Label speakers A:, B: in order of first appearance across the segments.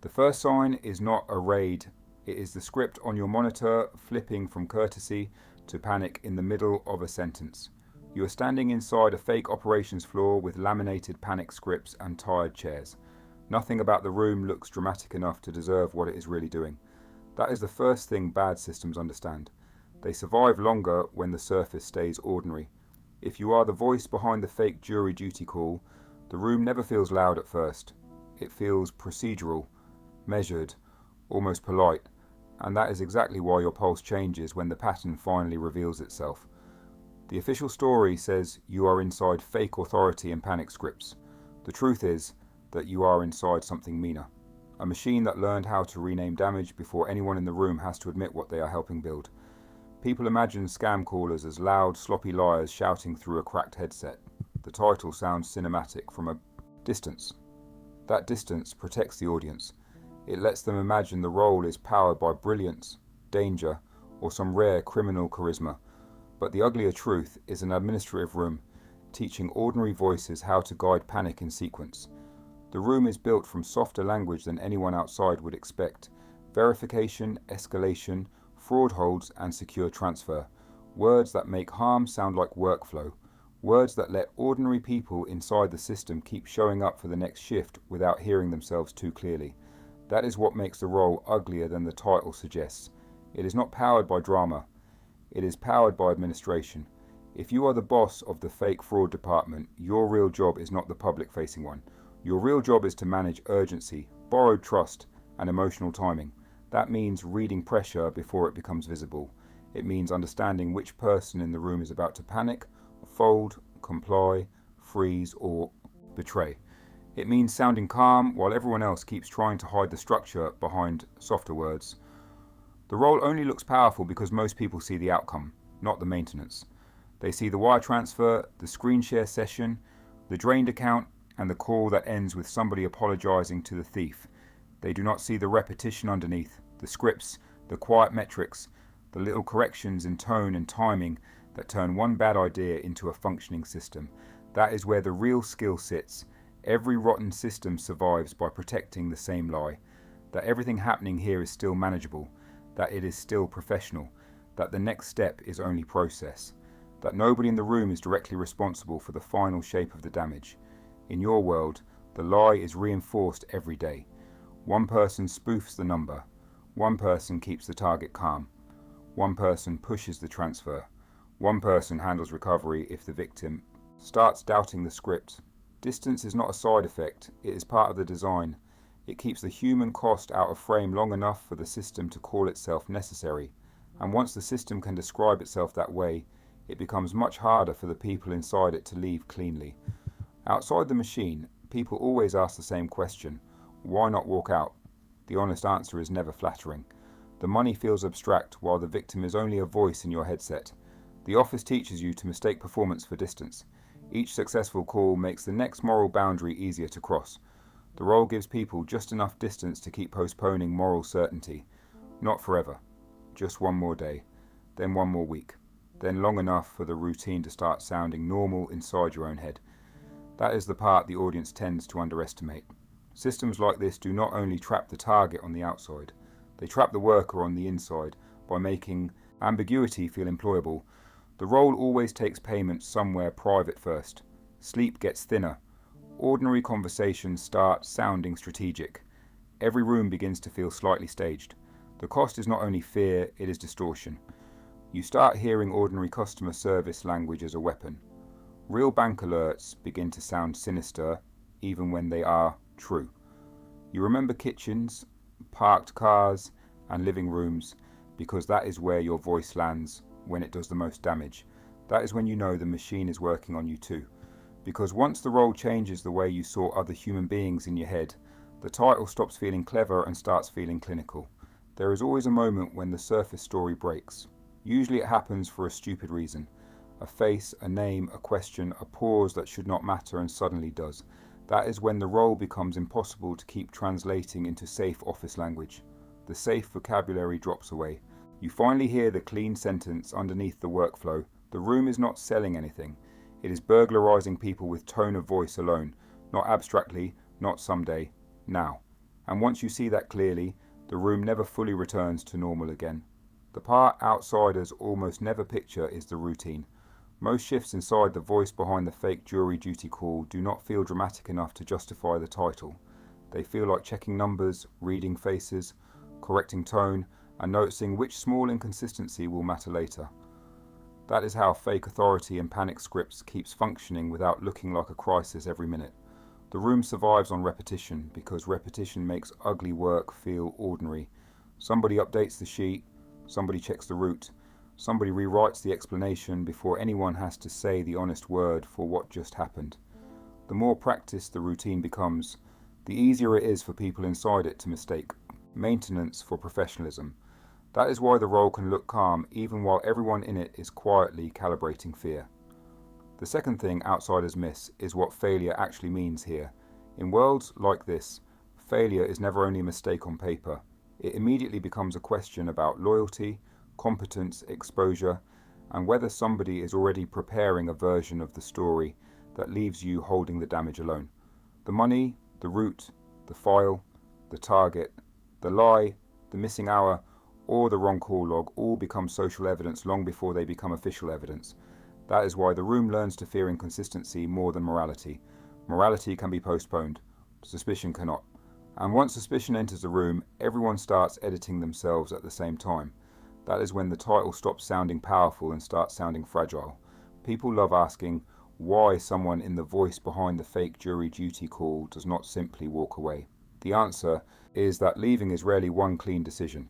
A: The first sign is not a raid, it is the script on your monitor flipping from courtesy to panic in the middle of a sentence. You are standing inside a fake operations floor with laminated panic scripts and tired chairs. Nothing about the room looks dramatic enough to deserve what it is really doing. That is the first thing bad systems understand. They survive longer when the surface stays ordinary. If you are the voice behind the fake jury duty call, the room never feels loud at first. It feels procedural, measured, almost polite, and that is exactly why your pulse changes when the pattern finally reveals itself. The official story says you are inside fake authority and panic scripts. The truth is that you are inside something meaner. A machine that learned how to rename damage before anyone in the room has to admit what they are helping build. People imagine scam callers as loud, sloppy liars shouting through a cracked headset. The title sounds cinematic from a distance. That distance protects the audience. It lets them imagine the role is powered by brilliance, danger, or some rare criminal charisma. But the uglier truth is an administrative room, teaching ordinary voices how to guide panic in sequence. The room is built from softer language than anyone outside would expect. Verification, escalation, fraud holds, and secure transfer. Words that make harm sound like workflow. Words that let ordinary people inside the system keep showing up for the next shift without hearing themselves too clearly. That is what makes the role uglier than the title suggests. It is not powered by drama. It is powered by administration. If you are the boss of the fake fraud department, your real job is not the public-facing one. Your real job is to manage urgency, borrowed trust, and emotional timing. That means reading pressure before it becomes visible. It means understanding which person in the room is about to panic, fold, comply, freeze, or betray. It means sounding calm while everyone else keeps trying to hide the structure behind softer words. The role only looks powerful because most people see the outcome, not the maintenance. They see the wire transfer, the screen share session, the drained account, and the call that ends with somebody apologizing to the thief. They do not see the repetition underneath, the scripts, the quiet metrics, the little corrections in tone and timing that turn one bad idea into a functioning system. That is where the real skill sits. Every rotten system survives by protecting the same lie, that everything happening here is still manageable, that it is still professional, that the next step is only process, that nobody in the room is directly responsible for the final shape of the damage. In your world, the lie is reinforced every day. One person spoofs the number. One person keeps the target calm. One person pushes the transfer. One person handles recovery if the victim starts doubting the script. Distance is not a side effect, it is part of the design. It keeps the human cost out of frame long enough for the system to call itself necessary. And once the system can describe itself that way, it becomes much harder for the people inside it to leave cleanly. Outside the machine, people always ask the same question: why not walk out? The honest answer is never flattering. The money feels abstract while the victim is only a voice in your headset. The office teaches you to mistake performance for distance. Each successful call makes the next moral boundary easier to cross. The role gives people just enough distance to keep postponing moral certainty. Not forever. Just one more day. Then one more week. Then long enough for the routine to start sounding normal inside your own head. That is the part the audience tends to underestimate. Systems like this do not only trap the target on the outside, they trap the worker on the inside by making ambiguity feel employable. The role always takes payment somewhere private first. Sleep gets thinner. Ordinary conversations start sounding strategic. Every room begins to feel slightly staged. The cost is not only fear, it is distortion. You start hearing ordinary customer service language as a weapon. Real bank alerts begin to sound sinister, even when they are true. You remember kitchens, parked cars, and living rooms because that is where your voice lands when it does the most damage. That is when you know the machine is working on you too. Because once the role changes the way you saw other human beings in your head, the title stops feeling clever and starts feeling clinical. There is always a moment when the surface story breaks. Usually it happens for a stupid reason. A face, a name, a question, a pause that should not matter and suddenly does. That is when the role becomes impossible to keep translating into safe office language. The safe vocabulary drops away. You finally hear the clean sentence underneath the workflow. The room is not selling anything. It is burglarizing people with tone of voice alone. Not abstractly, not someday, now. And once you see that clearly, the room never fully returns to normal again. The part outsiders almost never picture is the routine. Most shifts inside the voice behind the fake jury duty call do not feel dramatic enough to justify the title. They feel like checking numbers, reading faces, correcting tone, and noticing which small inconsistency will matter later. That is how fake authority and panic scripts keeps functioning without looking like a crisis every minute. The room survives on repetition because repetition makes ugly work feel ordinary. Somebody updates the sheet, somebody checks the route, somebody rewrites the explanation before anyone has to say the honest word for what just happened. The more practiced the routine becomes, the easier it is for people inside it to mistake maintenance for professionalism. That is why the role can look calm even while everyone in it is quietly calibrating fear. The second thing outsiders miss is what failure actually means here. In worlds like this, failure is never only a mistake on paper. It immediately becomes a question about loyalty, competence, exposure, and whether somebody is already preparing a version of the story that leaves you holding the damage alone. The money, the route, the file, the target, the lie, the missing hour, or the wrong call log all become social evidence long before they become official evidence. That is why the room learns to fear inconsistency more than morality. Morality can be postponed, suspicion cannot. And once suspicion enters the room, everyone starts editing themselves at the same time. That is when the title stops sounding powerful and starts sounding fragile. People love asking why someone in the voice behind the fake jury duty call does not simply walk away. The answer is that leaving is rarely one clean decision.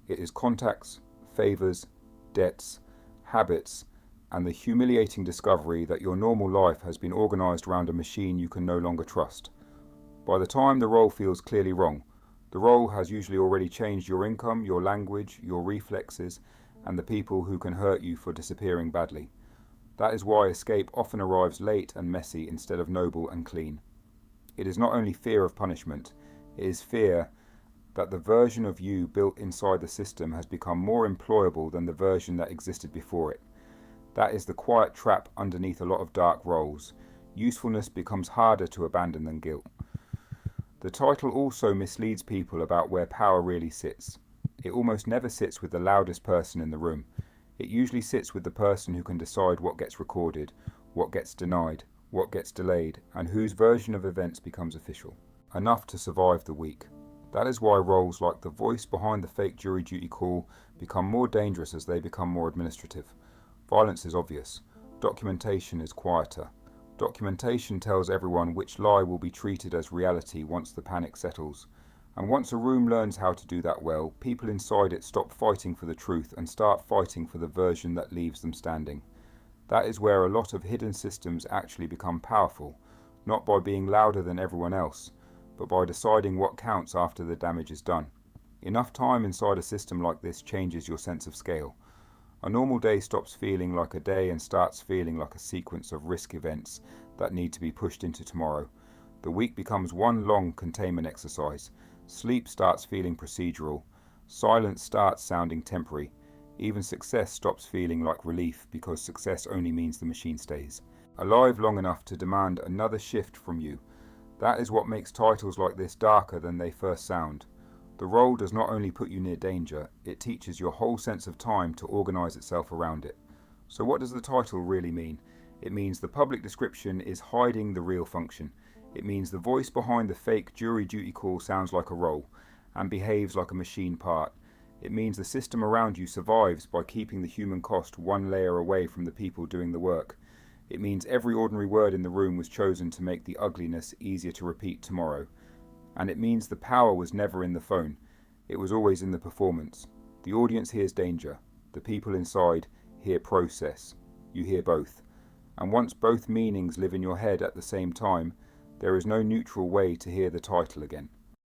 A: It is contacts, favors, debts, habits, and the humiliating discovery that your normal life has been organized around a machine you can no longer trust. By the time the role feels clearly wrong, the role has usually already changed your income, your language, your reflexes, and the people who can hurt you for disappearing badly. That is why escape often arrives late and messy instead of noble and clean. It is not only fear of punishment, it is fear that the version of you built inside the system has become more employable than the version that existed before it. That is the quiet trap underneath a lot of dark roles. Usefulness becomes harder to abandon than guilt. The title also misleads people about where power really sits. It almost never sits with the loudest person in the room. It usually sits with the person who can decide what gets recorded, what gets denied, what gets delayed, and whose version of events becomes official. Enough to survive the week. That is why roles like the voice behind the fake jury duty call become more dangerous as they become more administrative. Violence is obvious. Documentation is quieter. Documentation tells everyone which lie will be treated as reality once the panic settles. And once a room learns how to do that well, people inside it stop fighting for the truth and start fighting for the version that leaves them standing. That is where a lot of hidden systems actually become powerful, not by being louder than everyone else, but by deciding what counts after the damage is done. Enough time inside a system like this changes your sense of scale. A normal day stops feeling like a day and starts feeling like a sequence of risk events that need to be pushed into tomorrow. The week becomes one long containment exercise. Sleep starts feeling procedural. Silence starts sounding temporary. Even success stops feeling like relief because success only means the machine stays alive long enough to demand another shift from you. That is what makes titles like this darker than they first sound. The role does not only put you near danger, it teaches your whole sense of time to organize itself around it. So what does the title really mean? It means the public description is hiding the real function. It means the voice behind the fake jury duty call sounds like a role and behaves like a machine part. It means the system around you survives by keeping the human cost one layer away from the people doing the work. It means every ordinary word in the room was chosen to make the ugliness easier to repeat tomorrow. And it means the power was never in the phone. It was always in the performance. The audience hears danger. The people inside hear process. You hear both. And once both meanings live in your head at the same time, there is no neutral way to hear the title again.